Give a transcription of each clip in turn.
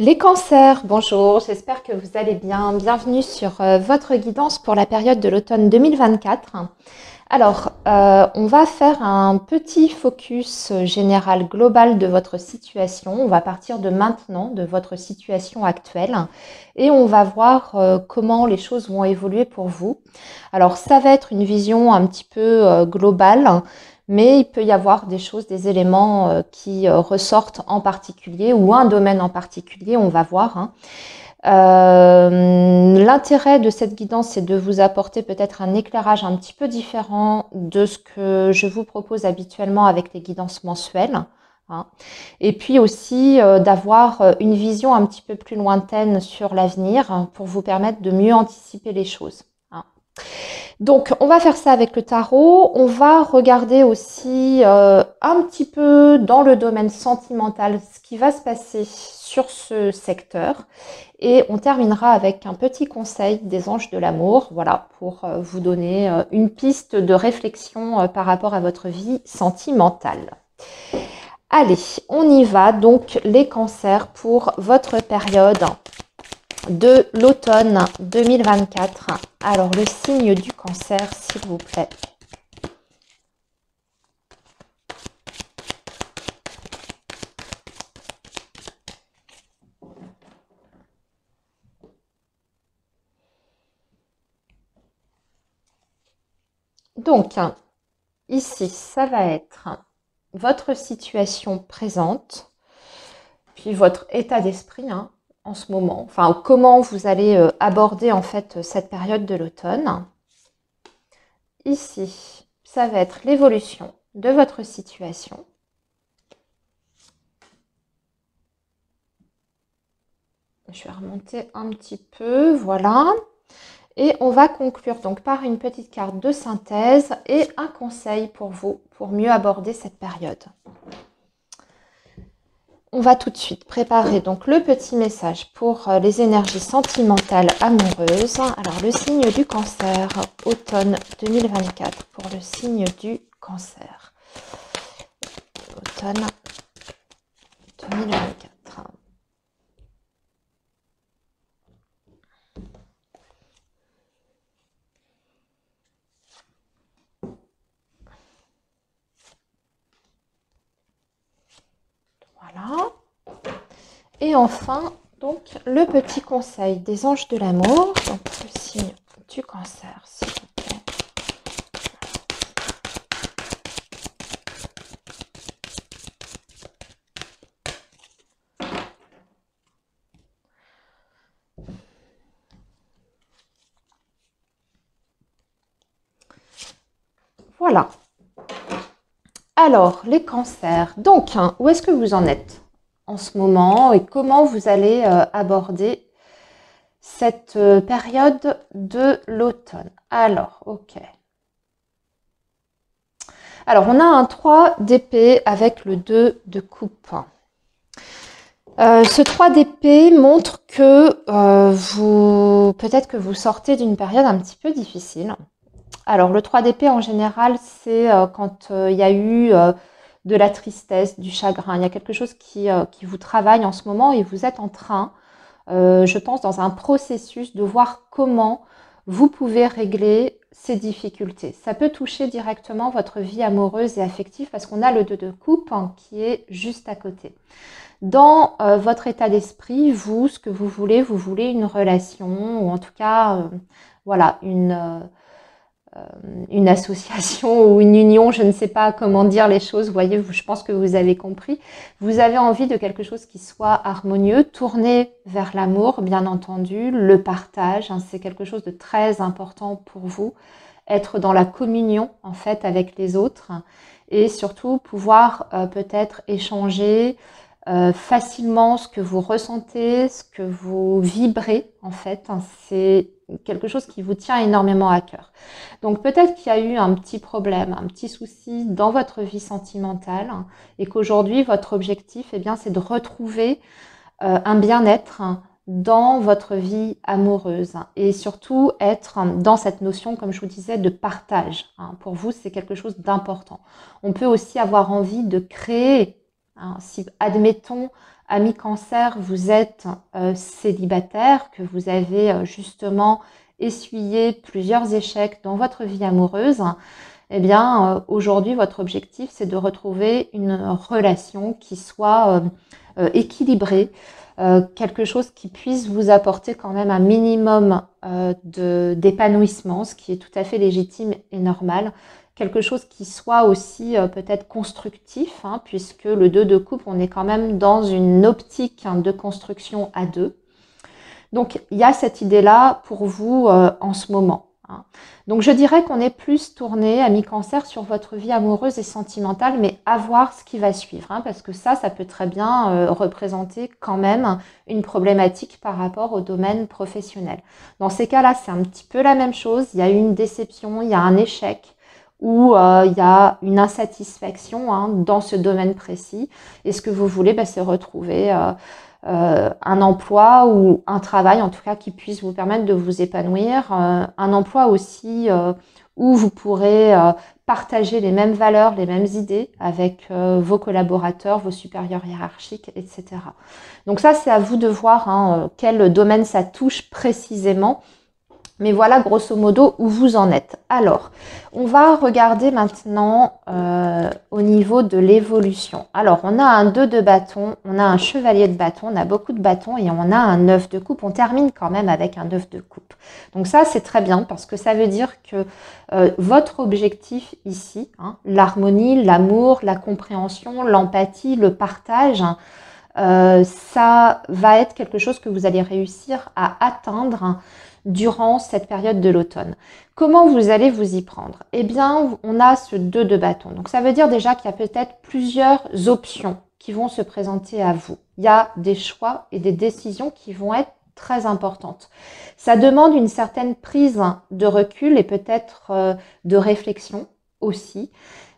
Les cancers, bonjour, j'espère que vous allez bien. Bienvenue sur votre guidance pour la période de l'automne 2024. Alors, on va faire un petit focus général global de votre situation. On va partir de maintenant, de votre situation actuelle, et on va voir comment les choses vont évoluer pour vous. Alors, ça va être une vision un petit peu globale, mais il peut y avoir des choses, des éléments qui ressortent en particulier, ou un domaine en particulier, on va voir, hein. L'intérêt de cette guidance, c'est de vous apporter peut-être un éclairage un petit peu différent de ce que je vous propose habituellement avec les guidances mensuelles, hein. Et puis aussi d'avoir une vision un petit peu plus lointaine sur l'avenir, hein, pour vous permettre de mieux anticiper les choses, hein. Donc, on va faire ça avec le tarot. On va regarder aussi un petit peu dans le domaine sentimental ce qui va se passer sur ce secteur. Et on terminera avec un petit conseil des anges de l'amour, voilà, pour vous donner une piste de réflexion par rapport à votre vie sentimentale. Allez, on y va. Donc, les cancers pour votre période de l'automne 2024. Alors, le signe du cancer, s'il vous plaît. Donc, ici, ça va être votre situation présente, puis votre état d'esprit, hein, en ce moment, enfin comment vous allez aborder en fait cette période de l'automne. Ici, ça va être l'évolution de votre situation. Je vais remonter un petit peu, voilà. Et on va conclure donc par une petite carte de synthèse et un conseil pour vous, pour mieux aborder cette période. On va tout de suite préparer donc le petit message pour les énergies sentimentales amoureuses. Alors, le signe du cancer, automne 2024 pour le signe du cancer. Automne 2024. Voilà. Et enfin, donc, le petit conseil des anges de l'amour. Donc, le signe du cancer, s'il vous plaît. Voilà. Alors, les cancers. Donc, hein, où est-ce que vous en êtes en ce moment et comment vous allez aborder cette période de l'automne? Alors, ok. Alors, on a un 3 d'épée avec le 2 de coupe. Ce 3 d'épée montre que peut-être que vous sortez d'une période un petit peu difficile. Alors, le 3 d'épée, en général, c'est quand il y a eu de la tristesse, du chagrin. Il y a quelque chose qui vous travaille en ce moment et vous êtes en train, je pense, dans un processus de voir comment vous pouvez régler ces difficultés. Ça peut toucher directement votre vie amoureuse et affective parce qu'on a le 2 de coupe, hein, qui est juste à côté. Dans votre état d'esprit, vous, ce que vous voulez une relation ou en tout cas, voilà, une association ou une union, je ne sais pas comment dire les choses, vous voyez, je pense que vous avez compris. Vous avez envie de quelque chose qui soit harmonieux, tourné vers l'amour, bien entendu, le partage, hein, c'est quelque chose de très important pour vous, être dans la communion en fait avec les autres et surtout pouvoir peut-être échanger facilement ce que vous ressentez, ce que vous vibrez en fait, hein, c'est quelque chose qui vous tient énormément à cœur. Donc peut-être qu'il y a eu un petit problème, un petit souci dans votre vie sentimentale et qu'aujourd'hui votre objectif, eh bien, c'est de retrouver un bien-être dans votre vie amoureuse et surtout être dans cette notion, comme je vous disais, de partage. Pour vous, c'est quelque chose d'important. On peut aussi avoir envie de créer, si admettons Amis Cancer, vous êtes célibataire, que vous avez justement essuyé plusieurs échecs dans votre vie amoureuse, eh bien, aujourd'hui, votre objectif, c'est de retrouver une relation qui soit équilibrée, quelque chose qui puisse vous apporter quand même un minimum d'épanouissement, ce qui est tout à fait légitime et normal. Quelque chose qui soit aussi peut-être constructif, hein, puisque le 2 de coupe, on est quand même dans une optique de construction à deux. Donc, il y a cette idée-là pour vous en ce moment. Hein. Donc, je dirais qu'on est plus tourné, amis Cancer, sur votre vie amoureuse et sentimentale, mais à voir ce qui va suivre, hein, parce que ça peut très bien représenter quand même une problématique par rapport au domaine professionnel. Dans ces cas-là, c'est un petit peu la même chose. Il y a une déception, il y a un échec, où il y a une insatisfaction hein, dans ce domaine précis. Et ce que vous voulez, c'est retrouver un emploi ou un travail, en tout cas, qui puisse vous permettre de vous épanouir. Un emploi aussi où vous pourrez partager les mêmes valeurs, les mêmes idées avec vos collaborateurs, vos supérieurs hiérarchiques, etc. Donc ça, c'est à vous de voir hein, quel domaine ça touche précisément. Mais voilà grosso modo où vous en êtes. Alors, on va regarder maintenant au niveau de l'évolution. Alors, on a un 2 de bâton, on a un chevalier de bâton, on a beaucoup de bâtons et on a un 9 de coupe. On termine quand même avec un 9 de coupe. Donc ça, c'est très bien parce que ça veut dire que votre objectif ici, hein, l'harmonie, l'amour, la compréhension, l'empathie, le partage, ça va être quelque chose que vous allez réussir à atteindre durant cette période de l'automne. Comment vous allez vous y prendre? Eh bien, on a ce 2 de bâton. Donc, ça veut dire déjà qu'il y a peut-être plusieurs options qui vont se présenter à vous. Il y a des choix et des décisions qui vont être très importantes. Ça demande une certaine prise de recul et peut-être de réflexion aussi.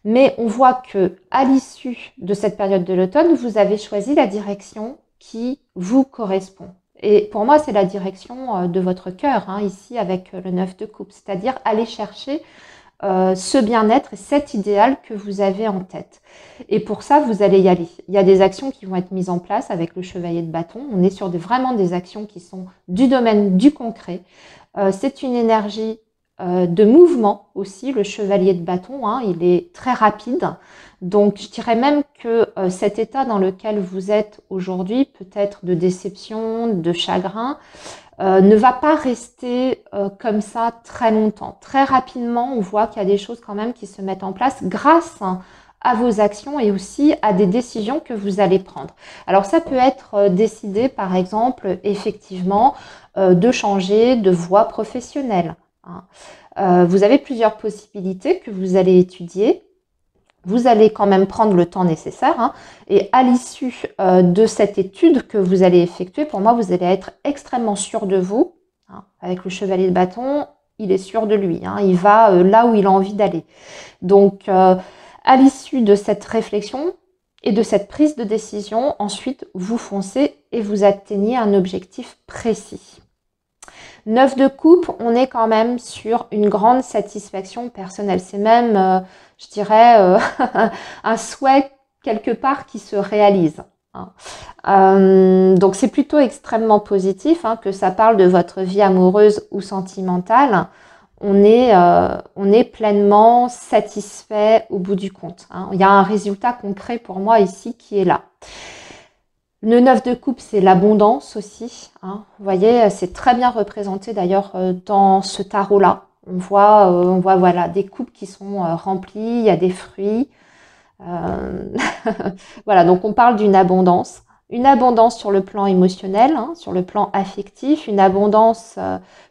Mais on voit que à l'issue de cette période de l'automne, vous avez choisi la direction qui vous correspond. Et pour moi, c'est la direction de votre cœur, hein, ici avec le 9 de coupe, c'est-à-dire aller chercher ce bien-être et cet idéal que vous avez en tête. Et pour ça, vous allez y aller. Il y a des actions qui vont être mises en place avec le chevalier de bâton. On est sur vraiment des actions qui sont du domaine du concret. C'est une énergie de mouvement aussi, le chevalier de bâton, hein, il est très rapide. Donc, je dirais même que cet état dans lequel vous êtes aujourd'hui, peut-être de déception, de chagrin, ne va pas rester comme ça très longtemps. Très rapidement, on voit qu'il y a des choses quand même qui se mettent en place grâce à vos actions et aussi à des décisions que vous allez prendre. Alors, ça peut être décidé, par exemple, effectivement, de changer de voie professionnelle. Hein. Vous avez plusieurs possibilités que vous allez étudier. Vous allez quand même prendre le temps nécessaire hein, et à l'issue de cette étude que vous allez effectuer, pour moi, vous allez être extrêmement sûr de vous. Hein. Avec le chevalier de bâton, il est sûr de lui. Hein. Il va là où il a envie d'aller. Donc, à l'issue de cette réflexion et de cette prise de décision, ensuite, vous foncez et vous atteignez un objectif précis. 9 de coupe, on est quand même sur une grande satisfaction personnelle. C'est même, je dirais, un souhait quelque part qui se réalise. Hein. Donc c'est plutôt extrêmement positif, hein, que ça parle de votre vie amoureuse ou sentimentale. On est pleinement satisfait au bout du compte. Hein. Il y a un résultat concret pour moi ici qui est là. Le 9 de coupe, c'est l'abondance aussi. Hein. Vous voyez, c'est très bien représenté d'ailleurs dans ce tarot-là. On voit voilà, des coupes qui sont remplies, il y a des fruits. Voilà, donc on parle d'une abondance. Une abondance sur le plan émotionnel, hein, sur le plan affectif. Une abondance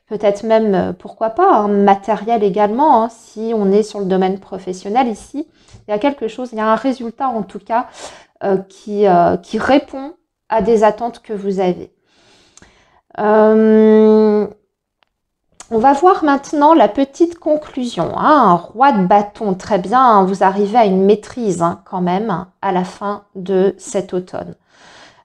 peut-être même, pourquoi pas, hein, matérielle également. Hein, si on est sur le domaine professionnel ici, il y a quelque chose, il y a un résultat en tout cas qui répond à des attentes que vous avez. On va voir maintenant la petite conclusion. Hein. Un roi de bâton, très bien, hein, vous arrivez à une maîtrise hein, quand même à la fin de cet automne.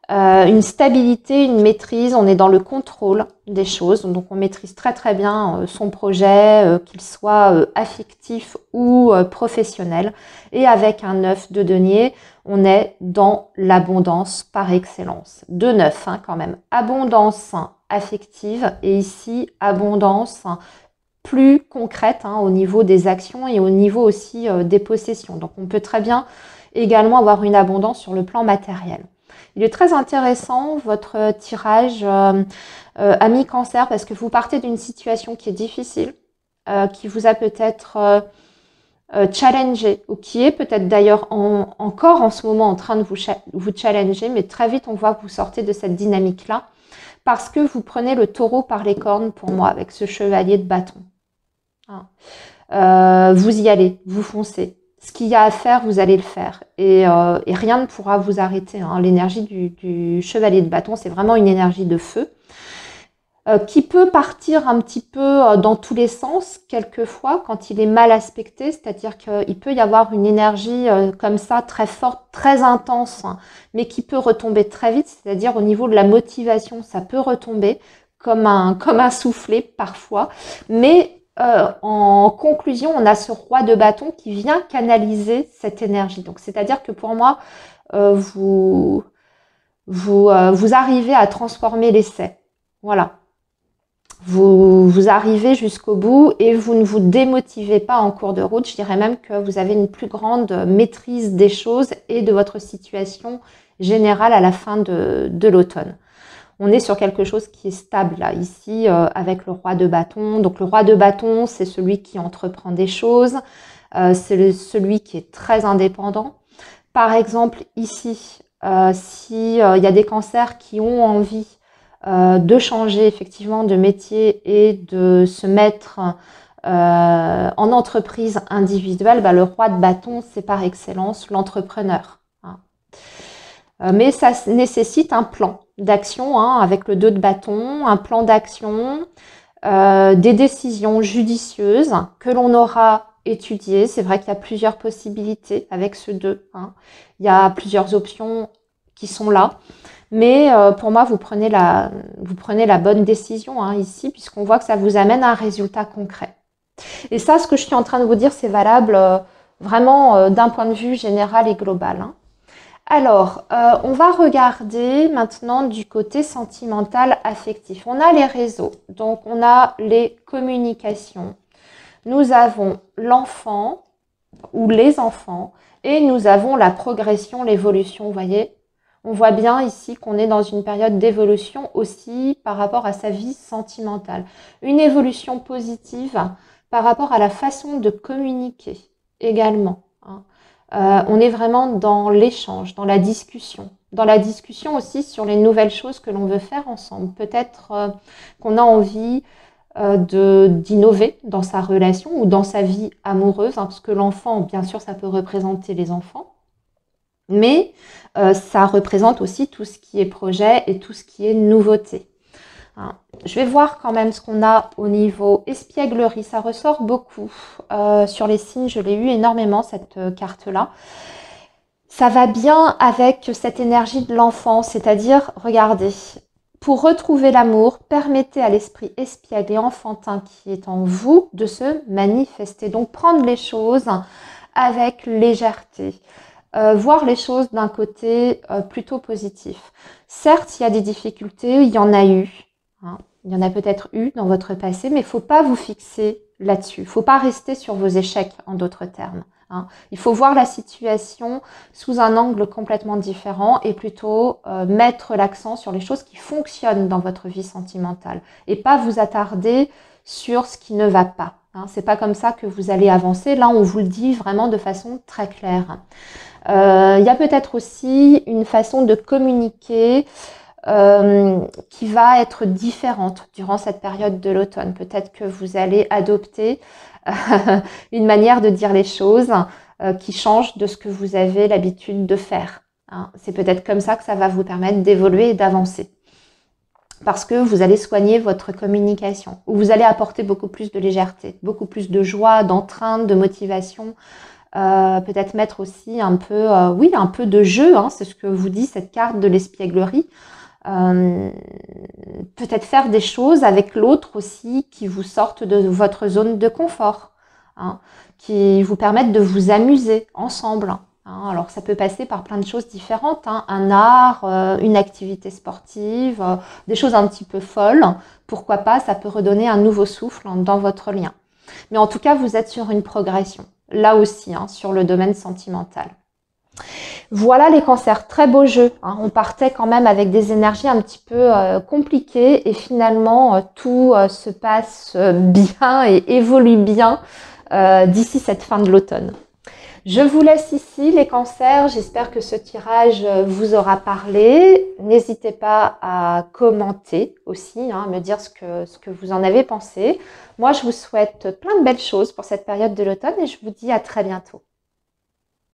une stabilité, une maîtrise, on est dans le contrôle des choses, donc on maîtrise très très bien son projet, qu'il soit affectif ou professionnel. Et avec un 9 de denier, on est dans l'abondance par excellence. 2-9 quand même, abondance affective et ici abondance plus concrète au niveau des actions et au niveau aussi des possessions. Donc on peut très bien également avoir une abondance sur le plan matériel. Il est très intéressant votre tirage ami Cancer parce que vous partez d'une situation qui est difficile, qui vous a peut-être challengé ou qui est peut-être d'ailleurs encore en ce moment en train de vous challenger, mais très vite on voit que vous sortez de cette dynamique-là parce que vous prenez le taureau par les cornes pour moi avec ce chevalier de bâton. Vous y allez, vous foncez. Ce qu'il y a à faire, vous allez le faire. Et rien ne pourra vous arrêter. L'énergie du chevalier de bâton, c'est vraiment une énergie de feu qui peut partir un petit peu dans tous les sens, quelquefois, quand il est mal aspecté. C'est-à-dire qu'il peut y avoir une énergie comme ça, très forte, très intense, mais qui peut retomber très vite. C'est-à-dire au niveau de la motivation, ça peut retomber comme un soufflet parfois. Mais en conclusion, on a ce roi de bâton qui vient canaliser cette énergie. Donc, c'est-à-dire que pour moi, vous arrivez à transformer l'essai. Voilà. Vous arrivez jusqu'au bout et vous ne vous démotivez pas en cours de route. Je dirais même que vous avez une plus grande maîtrise des choses et de votre situation générale à la fin de l'automne. On est sur quelque chose qui est stable là, ici, avec le roi de bâton. Donc le roi de bâton, c'est celui qui entreprend des choses, c'est celui qui est très indépendant. Par exemple, ici, s'il y a des cancers qui ont envie de changer effectivement de métier et de se mettre en entreprise individuelle, le roi de bâton, c'est par excellence l'entrepreneur. Mais ça nécessite un plan d'action avec le 2 de bâton, un plan d'action, des décisions judicieuses que l'on aura étudiées. C'est vrai qu'il y a plusieurs possibilités avec ce 2. Il y a plusieurs options qui sont là. Mais pour moi, vous prenez la bonne décision ici, puisqu'on voit que ça vous amène à un résultat concret. Et ça, ce que je suis en train de vous dire, c'est valable vraiment d'un point de vue général et global. Alors, on va regarder maintenant du côté sentimental affectif. On a les réseaux, donc on a les communications. Nous avons l'enfant ou les enfants et nous avons la progression, l'évolution, vous voyez. On voit bien ici qu'on est dans une période d'évolution aussi par rapport à sa vie sentimentale. Une évolution positive par rapport à la façon de communiquer également. On est vraiment dans l'échange, dans la discussion aussi sur les nouvelles choses que l'on veut faire ensemble. Peut-être qu'on a envie d'innover dans sa relation ou dans sa vie amoureuse, parce que l'enfant, bien sûr, ça peut représenter les enfants, mais ça représente aussi tout ce qui est projet et tout ce qui est nouveauté. Je vais voir quand même ce qu'on a au niveau espièglerie. Ça ressort beaucoup sur les signes. Je l'ai eu énormément, cette carte-là. Ça va bien avec cette énergie de l'enfant. C'est-à-dire, regardez, pour retrouver l'amour, permettez à l'esprit espiègle et enfantin qui est en vous de se manifester. Donc, prendre les choses avec légèreté. Voir les choses d'un côté plutôt positif. Certes, il y a des difficultés, il y en a eu. Il y en a peut-être eu dans votre passé, mais il ne faut pas vous fixer là-dessus. Il ne faut pas rester sur vos échecs, en d'autres termes. Il faut voir la situation sous un angle complètement différent et plutôt mettre l'accent sur les choses qui fonctionnent dans votre vie sentimentale et pas vous attarder sur ce qui ne va pas. C'est pas comme ça que vous allez avancer. Là, on vous le dit vraiment de façon très claire. Il y a peut-être aussi une façon de communiquer qui va être différente durant cette période de l'automne. Peut-être que vous allez adopter une manière de dire les choses qui change de ce que vous avez l'habitude de faire. C'est peut-être comme ça que ça va vous permettre d'évoluer et d'avancer. Parce que vous allez soigner votre communication, ou vous allez apporter beaucoup plus de légèreté, beaucoup plus de joie, d'entrain, de motivation Peut-être mettre aussi un peu, oui, un peu de jeu, hein, c'est ce que vous dit cette carte de l'espièglerie. Peut-être faire des choses avec l'autre aussi qui vous sortent de votre zone de confort, hein, qui vous permettent de vous amuser ensemble. Hein. Alors ça peut passer par plein de choses différentes, hein, un art, une activité sportive, des choses un petit peu folles. Pourquoi pas, ça peut redonner un nouveau souffle dans votre lien. Mais en tout cas, vous êtes sur une progression, là aussi, hein, sur le domaine sentimental. Voilà les cancers, très beau jeu. Hein. On partait quand même avec des énergies un petit peu compliquées et finalement tout se passe bien et évolue bien d'ici cette fin de l'automne. Je vous laisse ici les cancers, j'espère que ce tirage vous aura parlé. N'hésitez pas à commenter aussi, hein, me dire ce que vous en avez pensé. Moi je vous souhaite plein de belles choses pour cette période de l'automne et je vous dis à très bientôt.